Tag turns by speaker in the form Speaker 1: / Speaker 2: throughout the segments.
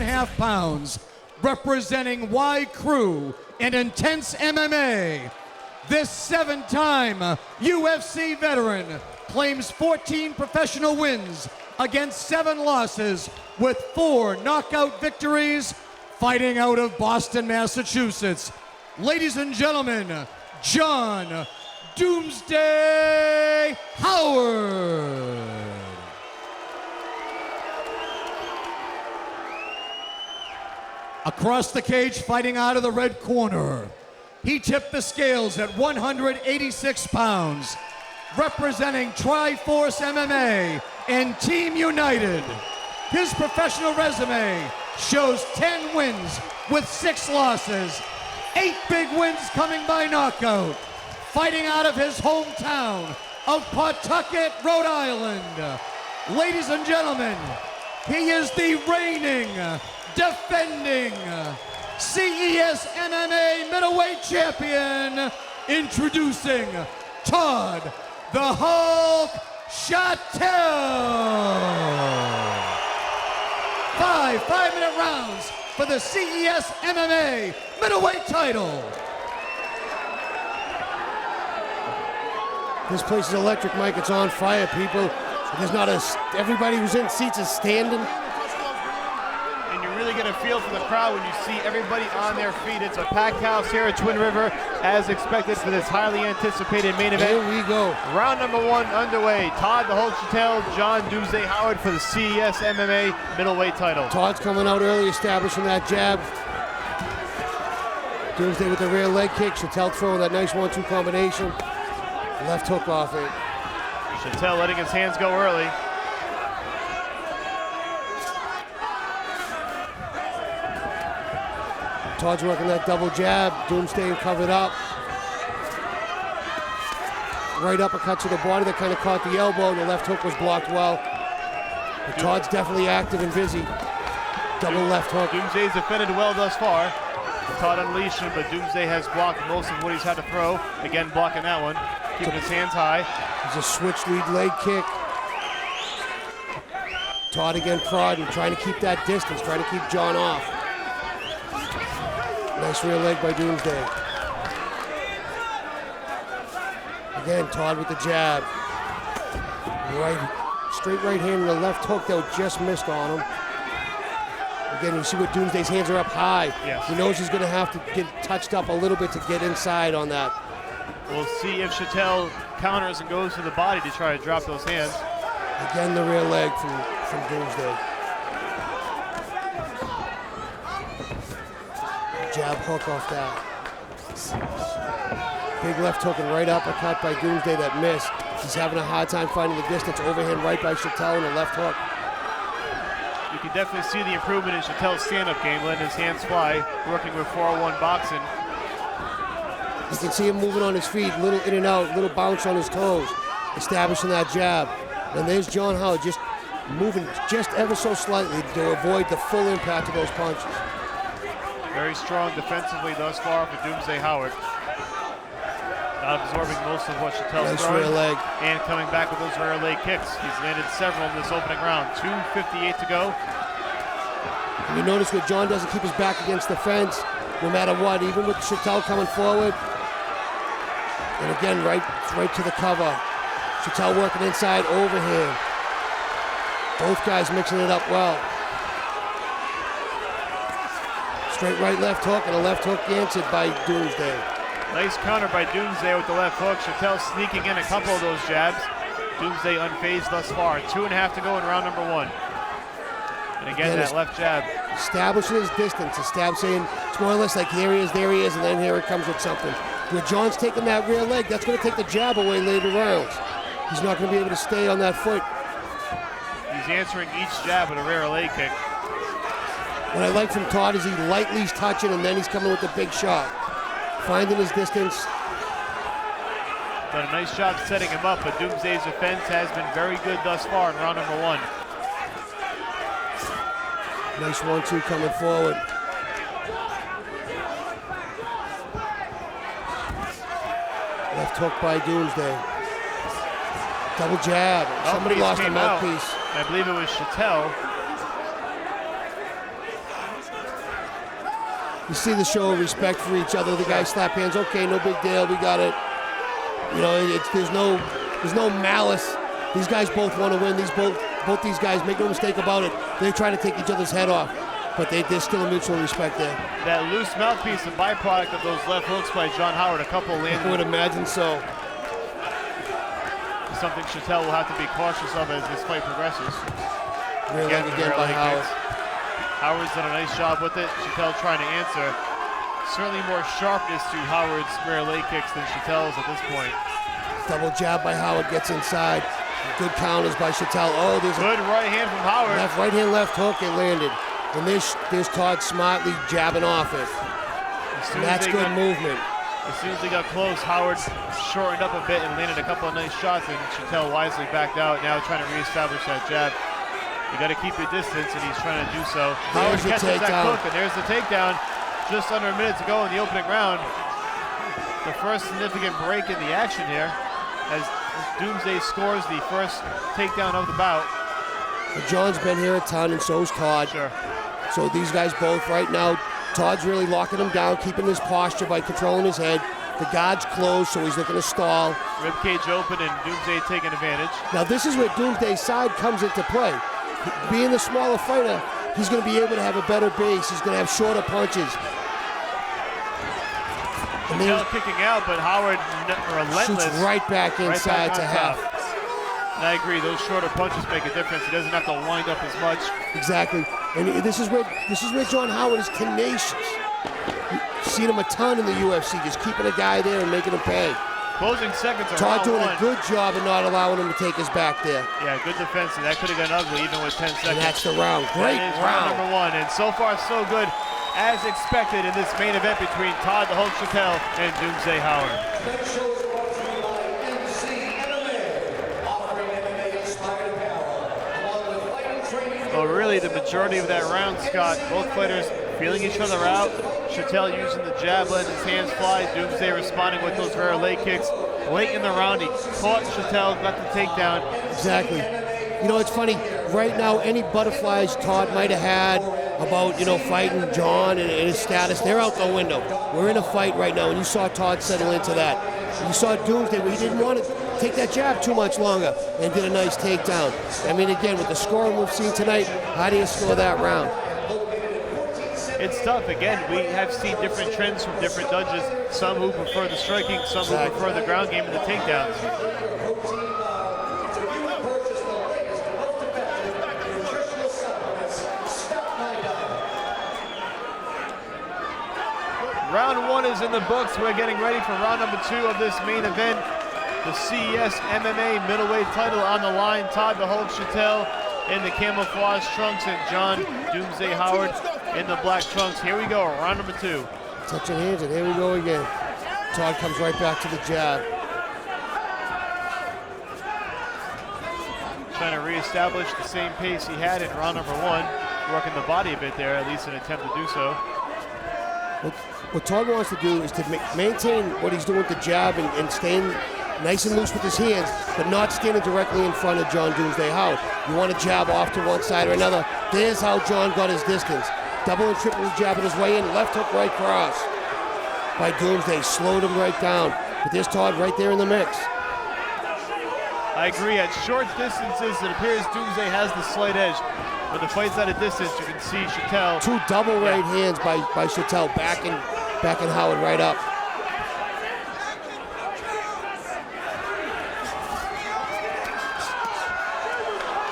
Speaker 1: 2.5 pounds, representing Y Crew in Intense MMA, this 7-time UFC veteran claims 14 professional wins against 7 losses with 4 knockout victories, fighting out of Boston, Massachusetts. Ladies and gentlemen, John Doomsday Howard. Across the cage, fighting out of the red corner, he tipped the scales at 186 pounds, representing Triforce MMA and Team United. His professional resume shows 10 wins with 6 losses, 8 big wins coming by knockout, fighting out of his hometown of Pawtucket, Rhode Island. Ladies and gentlemen, he is the reigning, defending CES MMA middleweight champion, introducing Todd the Hulk Chattelle. 5-minute rounds for the CES MMA middleweight title.
Speaker 2: This place is electric, Mike. It's on fire, people. There's not everybody who's in seats is standing.
Speaker 3: And you're really going to feel for the crowd when you see everybody on their feet. It's a packed house here at Twin River, as expected for this highly anticipated main event.
Speaker 2: Here we go.
Speaker 3: Round number 1 underway. Todd the Hulk Chattelle, John Doomsday Howard for the CES MMA middleweight title.
Speaker 2: Todd's coming out early, establishing that jab. Doomsday with the rear leg kick. Chattelle throwing that nice 1-2 combination. Left hook off it.
Speaker 3: Chattelle letting his hands go early.
Speaker 2: Todd's working that double jab. Doomsday covered up. Right uppercut to the body that kind of caught the elbow. The left hook was blocked well. But Todd's definitely active and busy. Double left hook.
Speaker 3: Doomsday's defended well thus far. Todd unleashed him, but Doomsday has blocked most of what he's had to throw. Again, blocking that one. Keeping his hands high.
Speaker 2: There's a switch lead leg kick. Todd again prodding, trying to keep that distance, trying to keep John off. Nice rear leg by Doomsday. Again, Todd with the jab. Right, straight right hand and the left hook that just missed on him. Again, you see what Doomsday's hands are up high.
Speaker 3: Yes.
Speaker 2: He knows he's going to have to get touched up a little bit to get inside on that.
Speaker 3: We'll see if Chattelle counters and goes to the body to try to drop those hands.
Speaker 2: Again, the rear leg from Doomsday. Jab hook off that. Big left hook and right uppercut by Doomsday that missed. He's having a hard time finding the distance. Overhand right by Chattelle and a left hook.
Speaker 3: You can definitely see the improvement in Chattelle's stand-up game, letting his hands fly, working with 401 boxing.
Speaker 2: You can see him moving on his feet, little in and out, little bounce on his toes, establishing that jab. And there's John Howard just moving just ever so slightly to avoid the full impact of those punches.
Speaker 3: Very strong defensively thus far for Doomsday Howard. Not absorbing most of what Chattelle's
Speaker 2: nice
Speaker 3: throwing.
Speaker 2: rear leg.
Speaker 3: And coming back with those rear leg kicks. He's landed several in this opening round. 2:58 to go.
Speaker 2: You notice what John doesn't keep his back against the fence, no matter what, even with Chattelle coming forward. And again, right to the cover. Chattelle working inside, overhand. Both guys mixing it up well. Straight right left hook and a left hook answered by Doomsday.
Speaker 3: Nice counter by Doomsday with the left hook. Chattelle sneaking in a couple of those jabs. Doomsday unfazed thus far. 2.5 to go in round number 1. And again that left jab.
Speaker 2: Establishing his distance, establishing, it's more or less like there he is, and then here it comes with something. Where John's taking that rear leg, that's going to take the jab away later rounds. He's not going to be able to stay on that foot.
Speaker 3: He's answering each jab with a rear leg kick.
Speaker 2: What I like from Todd is he lightly's touching and then he's coming with the big shot. Finding his distance.
Speaker 3: Done a nice job setting him up, but Doomsday's defense has been very good thus far in round number 1.
Speaker 2: Nice 1-2 coming forward. Left hook by Doomsday. Double jab. Somebody lost a mouthpiece.
Speaker 3: I believe it was Chattelle.
Speaker 2: You see the show of respect for each other. The guys slap hands. Okay, no big deal. We got it. You know, there's no malice. These guys both want to win. Both these guys, make no mistake about it, they're trying to take each other's head off. But there's still a mutual respect there.
Speaker 3: That loose mouthpiece, a byproduct of those left hooks by John Howard. A couple landed.
Speaker 2: I would imagine so.
Speaker 3: Something Chattelle will have to be cautious of as this fight progresses.
Speaker 2: Real leg again by Howard.
Speaker 3: Howard's done a nice job with it. Chattelle trying to answer. Certainly more sharpness to Howard's rear leg kicks than Chattelle's at this point.
Speaker 2: Double jab by Howard, gets inside. Good counters by Chattelle. Oh, there's
Speaker 3: good right hand from Howard.
Speaker 2: Left right hand, left hook, it landed. And there's Todd smartly jabbing off it. And that's good movement.
Speaker 3: As soon as they got close, Howard shortened up a bit and landed a couple of nice shots, and Chattelle wisely backed out, now trying to reestablish that jab. You got to keep your distance, and he's trying to do so. Howard catches that hook, and there's the takedown. Just under a minute to go in the opening round. The first significant break in the action here, as Doomsday scores the first takedown of the bout.
Speaker 2: John's been here a ton, and so's Todd.
Speaker 3: Sure.
Speaker 2: So these guys both right now, Todd's really locking him down, keeping his posture by controlling his head. The guard's closed, so he's looking to stall.
Speaker 3: Ribcage open, and Doomsday taking advantage.
Speaker 2: Now this is where Doomsday's side comes into play. Being the smaller fighter, he's going to be able to have a better base. He's going to have shorter punches.
Speaker 3: Chattelle kicking out, but Howard relentless.
Speaker 2: Shoots right back inside to half.
Speaker 3: And I agree, those shorter punches make a difference. He doesn't have to wind up as much.
Speaker 2: Exactly. And this is where John Howard is tenacious. You've seen him a ton in the UFC, just keeping a guy there and making him pay.
Speaker 3: Closing seconds of
Speaker 2: Todd
Speaker 3: round
Speaker 2: doing
Speaker 3: one.
Speaker 2: a good job of not allowing him to take his back there.
Speaker 3: Yeah, good defense. That could have gone ugly even with 10 seconds.
Speaker 2: And that's the round. Great round.
Speaker 3: Number one. And so far, so good, as expected in this main event between Todd the Hulk Chattelle and Doomsday Howard. Well, really, the majority of that round, Scott, both fighters feeling each other out. Chattelle using the jab, letting his hands fly. Doomsday responding with those rear leg kicks. Late in the round, he caught Chattelle, got the takedown.
Speaker 2: Exactly. You know, it's funny. Right now, any butterflies Todd might have had about, fighting John and his status, they're out the window. We're in a fight right now, and you saw Todd settle into that. You saw Doomsday where he didn't want to take that jab too much longer and did a nice takedown. I mean, again, with the scoring we've seen tonight, how do you score that round?
Speaker 3: It's tough. Again, we have seen different trends from different judges. Some who prefer the striking, some who prefer the ground game and the takedowns. Round one is in the books. We're getting ready for round number two of this main event. The CES MMA middleweight title on the line. Todd the Hulk Chattelle in the camouflage trunks and John Doomsday Howard in the black trunks. Here we go, round number two.
Speaker 2: Touching hands, and here we go again. Todd comes right back to the jab.
Speaker 3: Trying to reestablish the same pace he had in round number one. Working the body a bit there, at least an attempt to do so.
Speaker 2: What Todd wants to do is to maintain what he's doing with the jab and staying nice and loose with his hands, but not standing directly in front of John Doomsday Howard. You want to jab off to one side or another. There's how John got his distance. Double and triple jabbing his way in, left hook right cross by Doomsday, slowed him right down. But there's Todd right there in the mix.
Speaker 3: I agree, at short distances, it appears Doomsday has the slight edge. When the fight's at a distance, you can see Chattelle.
Speaker 2: Two double right hands by Chattelle, backing Howard right up.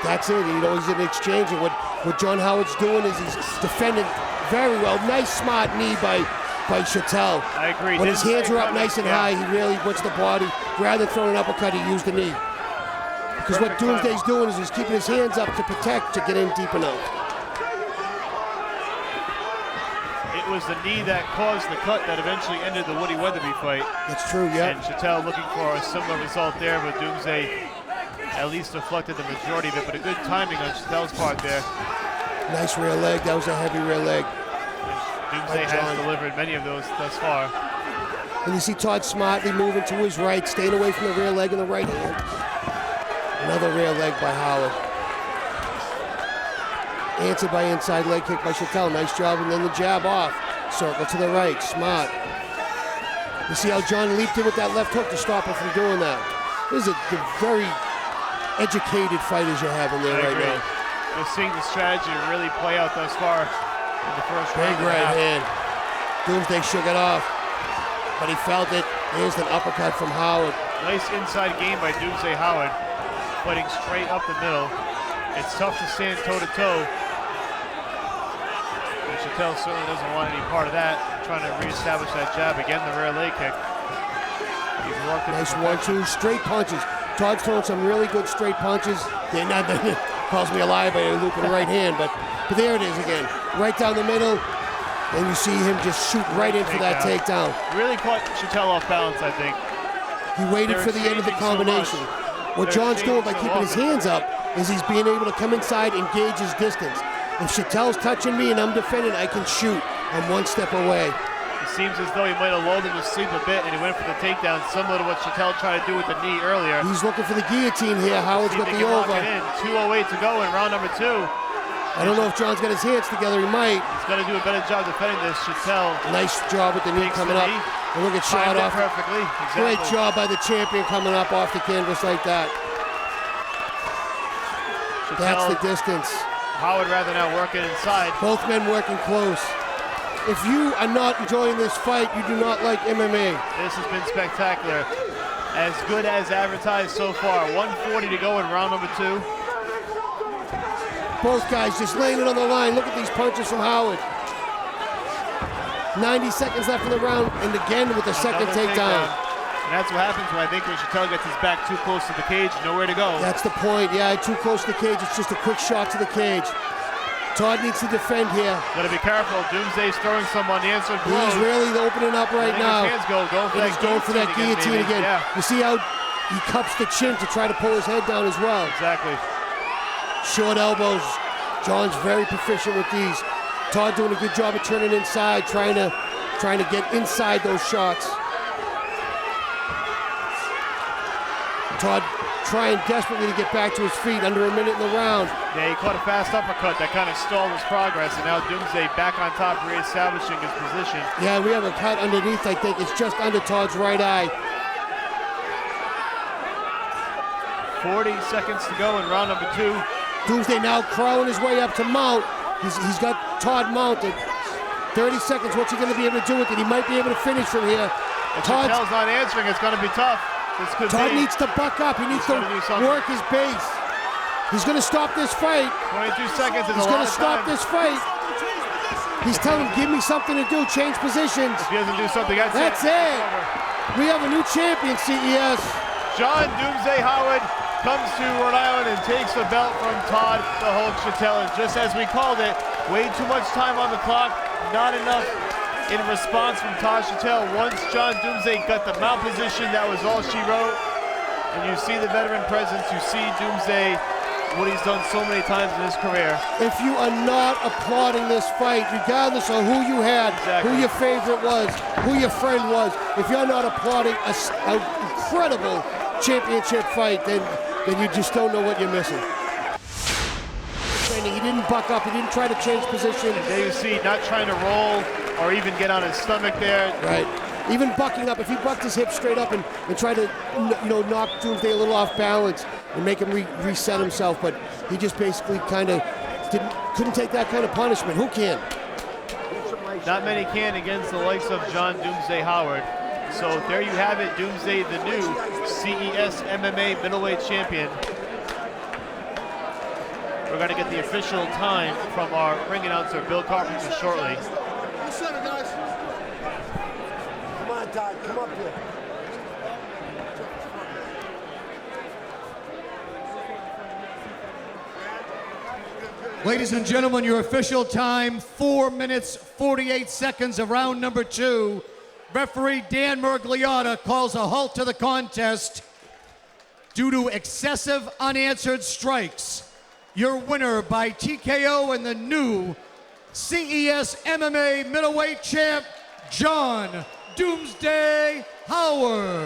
Speaker 2: That's it. He's in exchange. And what John Howard's doing is he's defending very well. Nice, smart knee by Chattelle.
Speaker 3: I agree.
Speaker 2: When his hands are up nice and high, he really went to the body. Rather than throwing an uppercut, he used the knee. Because what Doomsday's doing is he's keeping his hands up to protect, to get in deep enough.
Speaker 3: It was the knee that caused the cut that eventually ended the Woody Weatherby fight.
Speaker 2: That's true, yeah.
Speaker 3: And Chattelle looking for a similar result there, but Doomsday at least deflected the majority of it, but a good timing on Chattelle's part there.
Speaker 2: Nice rear leg. That was a heavy rear leg.
Speaker 3: Doomsday has delivered many of those thus far.
Speaker 2: And you see Todd smartly moving to his right, staying away from the rear leg in the right hand. Another rear leg by Howard. Answered by inside leg kick by Chattelle. Nice job, and then the jab off. Circle to the right, smart. You see how John leaped in with that left hook to stop him from doing that. This is a very educated fighters you're having there right now.
Speaker 3: Just seeing the strategy really play out thus far in the first round.
Speaker 2: Big right hand. Doomsday shook it off, but he felt it. Here's an uppercut from Howard.
Speaker 3: Nice inside game by Doomsday Howard, fighting straight up the middle. It's tough to stand toe-to-toe. Chattelle certainly doesn't want any part of that. Trying to reestablish that jab. Again, the rear leg kick. He's worked it.
Speaker 2: Nice 1-2, straight punches. Todd's throwing some really good straight punches. They're not, calls me a liar by looping right hand, but there it is again. Right down the middle, and you see him just shoot right in for that takedown.
Speaker 3: Really caught Chattelle off balance, I think.
Speaker 2: He waited for the end of the combination. What John's doing by keeping his hands up is he's being able to come inside and gauge his distance. If Chattelle's touching me and I'm defending, I can shoot. I'm one step away.
Speaker 3: It seems as though he might have lulled him to sleep a bit, and he went for the takedown, similar to what Chattelle tried to do with the knee earlier.
Speaker 2: He's looking for the guillotine here. Howard's got the over.
Speaker 3: 2:08 to go in round number 2.
Speaker 2: I don't know if John's got his hands together. He might.
Speaker 3: He's got to do a better job defending this. Chattelle.
Speaker 2: Nice job with the knee coming up. And look at shot off.
Speaker 3: Perfectly. Exactly.
Speaker 2: Great job by the champion coming up off the canvas like that. That's the distance.
Speaker 3: Howard rather now working inside.
Speaker 2: Both men working close. If you are not enjoying this fight, you do not like MMA.
Speaker 3: This has been spectacular. As good as advertised so far. 1:40 to go in round number 2.
Speaker 2: Both guys just laying it on the line. Look at these punches from Howard. 90 seconds left in the round, and again with the second takedown.
Speaker 3: And that's what happens when I think when Chattelle gets his back too close to the cage, nowhere to go.
Speaker 2: That's the point. Yeah, too close to the cage. It's just a quick shot to the cage. Todd needs to defend here.
Speaker 3: Got to be careful. Doomsday's throwing some unanswered blows.
Speaker 2: He's really opening up right now.
Speaker 3: His hands
Speaker 2: he's going for that guillotine again.
Speaker 3: Yeah.
Speaker 2: You see how he cups the chin to try to pull his head down as well.
Speaker 3: Exactly.
Speaker 2: Short elbows. John's very proficient with these. Todd doing a good job of turning inside, trying to get inside those shots. Todd trying desperately to get back to his feet, under a minute in the round.
Speaker 3: Yeah, he caught a fast uppercut that kind of stalled his progress, and now Doomsday back on top, reestablishing his position.
Speaker 2: Yeah, we have a cut underneath, I think. It's just under Todd's right eye.
Speaker 3: 40 seconds to go in round number 2.
Speaker 2: Doomsday now crawling his way up to mount. He's got Todd mounted. 30 seconds, what's he going to be able to do with it? He might be able to finish from here.
Speaker 3: If Chattelle's not answering, it's going to be tough.
Speaker 2: Todd needs to buck up. He needs to work his base. He's going to stop this fight.
Speaker 3: 22 seconds is
Speaker 2: He's
Speaker 3: a lot
Speaker 2: going to
Speaker 3: of
Speaker 2: stop
Speaker 3: time.
Speaker 2: this fight. He's telling him, give me something to do, change positions.
Speaker 3: If he doesn't do something,
Speaker 2: that's it. We have a new champion, CES.
Speaker 3: John Doomsday Howard comes to Rhode Island and takes the belt from Todd the Hulk Chattelle. And just as we called it, way too much time on the clock, not enough in response from Todd Chattelle. Once John Doomsday got the mount position, that was all she wrote. And you see the veteran presence, you see Doomsday, what he's done so many times in his career.
Speaker 2: If you are not applauding this fight, regardless of who you had, who your favorite was, who your friend was, if you're not applauding an incredible championship fight, then you just don't know what you're missing. He didn't buck up, he didn't try to change position.
Speaker 3: And there you see, not trying to roll or even get on his stomach there.
Speaker 2: Right. Even bucking up, if he bucked his hips straight up and tried to knock Doomsday a little off balance and make him reset himself, but he just basically kind of couldn't take that kind of punishment. Who can?
Speaker 3: Not many can against the likes of John Doomsday Howard. So there you have it, Doomsday, the new CES MMA middleweight champion. We're going to get the official time from our ring announcer, Bill Carpenter, shortly.
Speaker 4: What's up, guys? Come on, Todd, come up here.
Speaker 1: Ladies and gentlemen, your official time, 4 minutes, 48 seconds of round number 2. Referee Dan Mergliotta calls a halt to the contest due to excessive unanswered strikes. Your winner by TKO and the new CES MMA middleweight champ, John Doomsday Howard.